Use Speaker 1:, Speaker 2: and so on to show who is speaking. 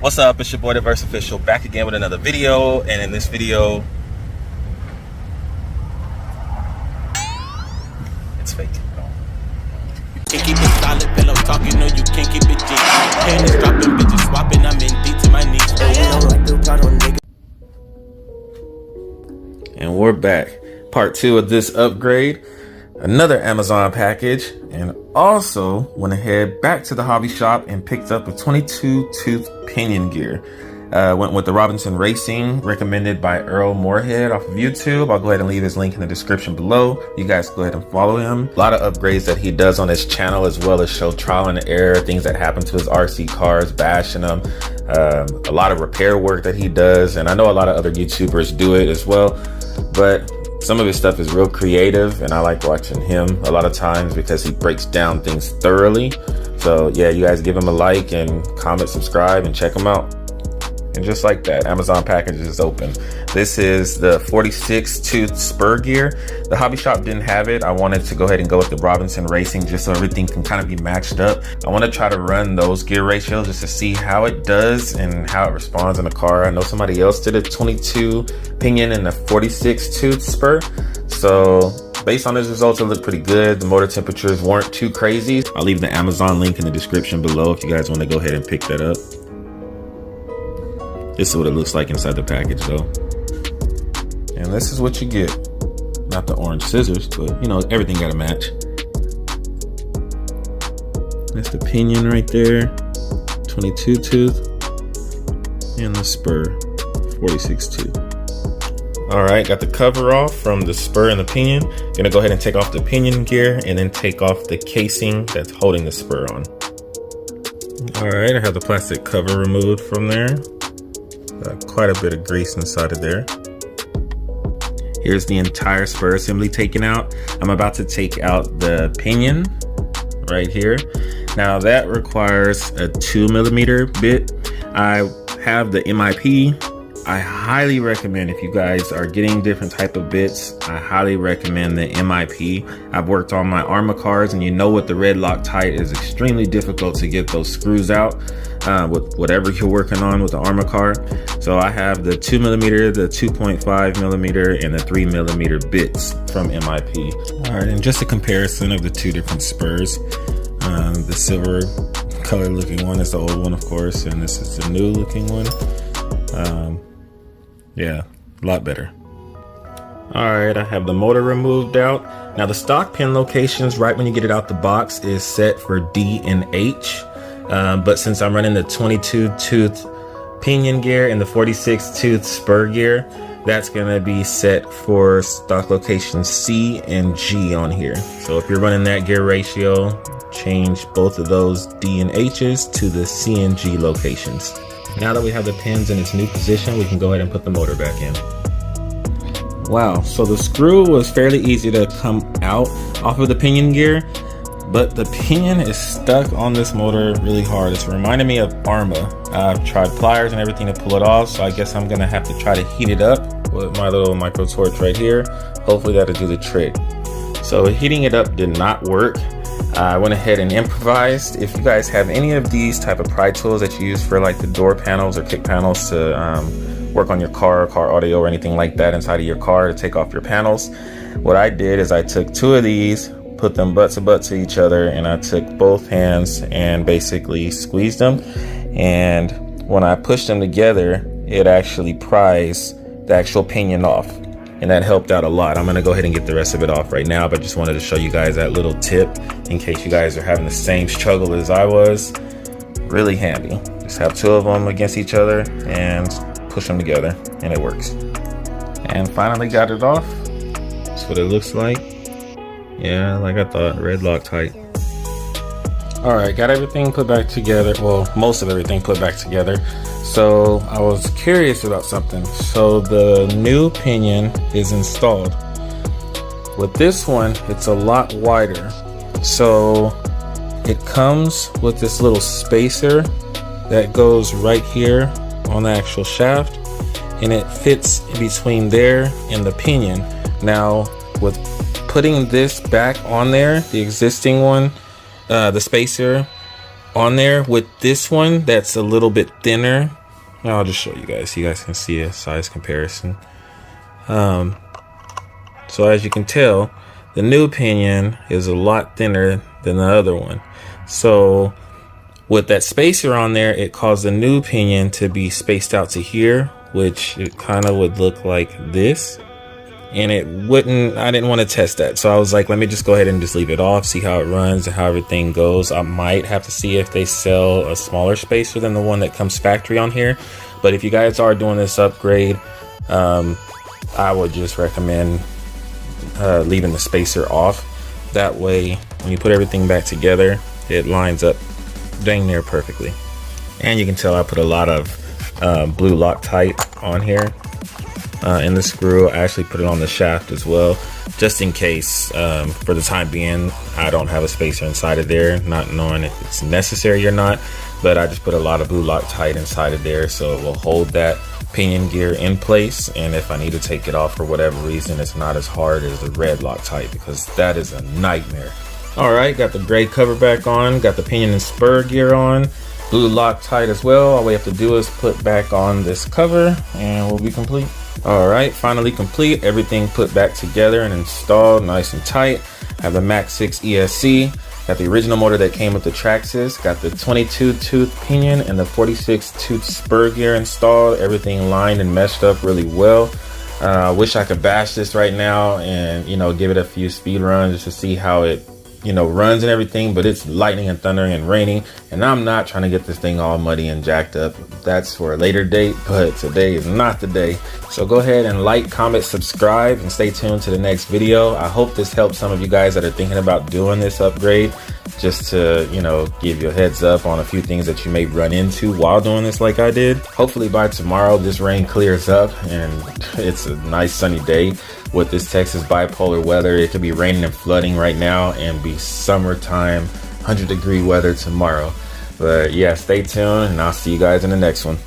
Speaker 1: What's up? It's your boy DaVerseOfficial back again with another video, and in this video, it's fake.
Speaker 2: Can't keep it solid, pillow talking, no you can't keep it G. Panties dropping, bitches swapping, I'm in deep to my knees.
Speaker 1: And we're back. Part 2 of this upgrade. Another Amazon package, and also went ahead back to the hobby shop and picked up a 22 tooth pinion gear. Went with the Robinson Racing, recommended by EARL MOORHEAD off of YouTube. I'll go ahead and leave his link in the description below. You guys go ahead and follow him. A lot of upgrades that he does on his channel, as well as show trial and error, things that happen to his RC cars, bashing them. A lot of repair work that he does, and I know a lot of other YouTubers do it as well, but some of his stuff is real creative, and I like watching him a lot of times because he breaks down things thoroughly. So yeah, you guys give him a like and comment, subscribe, and check him out. And just like that, Amazon package is open. This is the 46 tooth Spur Gear. The hobby shop didn't have it. I wanted to go ahead and go with the Robinson Racing just so everything can kind of be matched up. I want to try to run those gear ratios just to see how it does and how it responds in the car. I know somebody else did a 22 pinion and a 46 tooth Spur. So based on his results, it looked pretty good. The motor temperatures weren't too crazy. I'll leave the Amazon link in the description below if you guys want to go ahead and pick that up. This is what it looks like inside the package though. And this is what you get. Not the orange scissors, but you know, everything got to match. That's the pinion right there. 22 tooth. And the Spur 46 tooth. All right, got the cover off from the Spur and the pinion. Gonna go ahead and take off the pinion gear and then take off the casing that's holding the Spur on. All right, I have the plastic cover removed from there. Quite a bit of grease inside of there. Here's the entire Spur assembly taken out. I'm about to take out the pinion right here. Now that requires a 2mm bit. I have the MIP. I highly recommend, if you guys are getting different type of bits, I highly recommend the MIP. I've worked on my Arrma cars, and you know with the red Loctite is extremely difficult to get those screws out with whatever you're working on with the Arrma car. So I have the 2mm, the 2.5mm, and the 3mm bits from MIP. All right, and just a comparison of the two different Spurs. The silver color looking one is the old one, of course, and this is the new looking one. Yeah, a lot better. All right, I have the motor removed out. Now the stock pin locations right when you get it out the box is set for D and H. But since I'm running the 22 tooth pinion gear and the 46 tooth Spur gear, that's gonna be set for stock location C and G on here. So if you're running that gear ratio, change both of those D and H's to the C and G locations. Now that we have the pins in its new position, we can go ahead and put the motor back in. Wow, so the screw was fairly easy to come out off of the pinion gear, but the pinion is stuck on this motor really hard. It's reminding me of Arrma. I've tried pliers and everything to pull it off, so I guess I'm gonna have to try to heat it up with my little micro torch right here. Hopefully that'll do the trick. So heating it up did not work. I went ahead and improvised. If you guys have any of these type of pry tools that you use for like the door panels or kick panels to work on your car audio or anything like that inside of your car to take off your panels, what I did is I took two of these, put them butt to butt to each other, and I took both hands and basically squeezed them. And when I pushed them together, it actually pries the actual pinion off. And that helped out a lot. I'm gonna go ahead and get the rest of it off right now, but just wanted to show you guys that little tip in case you guys are having the same struggle as I was. Really handy. Just have two of them against each other and push them together, and it works. And finally got it off. That's what it looks like. Yeah, like I thought, red Loctite. All right, got everything put back together. Well, most of everything put back together. So I was curious about something. So the new pinion is installed. With this one, it's a lot wider. So it comes with this little spacer that goes right here on the actual shaft, and it fits in between there and the pinion. Now with putting this back on there, the existing one, the spacer on there. With this one that's a little bit thinner, I'll just show you guys so you guys can see a size comparison. So as you can tell, the new pinion is a lot thinner than the other one. So with that spacer on there, it caused the new pinion to be spaced out to here, which it kind of would look like this. And it wouldn't, I didn't want to test that. So I was like, let me just go ahead and just leave it off, see how it runs and how everything goes. I might have to see if they sell a smaller spacer than the one that comes factory on here. But if you guys are doing this upgrade, I would just recommend leaving the spacer off. That way, when you put everything back together, it lines up dang near perfectly. And you can tell I put a lot of blue Loctite on here. In the screw, I actually put it on the shaft as well, just in case. For the time being, I don't have a spacer inside of there, not knowing if it's necessary or not, but I just put a lot of blue Loctite inside of there so it will hold that pinion gear in place. And if I need to take it off for whatever reason, it's not as hard as the red Loctite, because that is a nightmare. All right, got the gray cover back on, got the pinion and spur gear on, blue Loctite as well. All we have to do is put back on this cover and we'll be complete. All right, finally complete. Everything put back together and installed nice and tight. I have the Max 6 ESC, got the original motor that came with the Traxxas, got the 22 tooth pinion and the 46 tooth spur gear installed. Everything lined and meshed up really well. I wish I could bash this right now and, you know, give it a few speed runs just to see how it, you know, runs and everything, but it's lightning and thundering and raining, and I'm not trying to get this thing all muddy and jacked up. That's for a later date, but today is not the day. So go ahead and like, comment, subscribe, and stay tuned to the next video. I hope this helps some of you guys that are thinking about doing this upgrade, just to, you know, give you a heads up on a few things that you may run into while doing this like I did. Hopefully by tomorrow this rain clears up and it's a nice sunny day. With this Texas bipolar weather, it could be raining and flooding right now and be summertime 100-degree weather tomorrow. But yeah, stay tuned and I'll see you guys in the next one.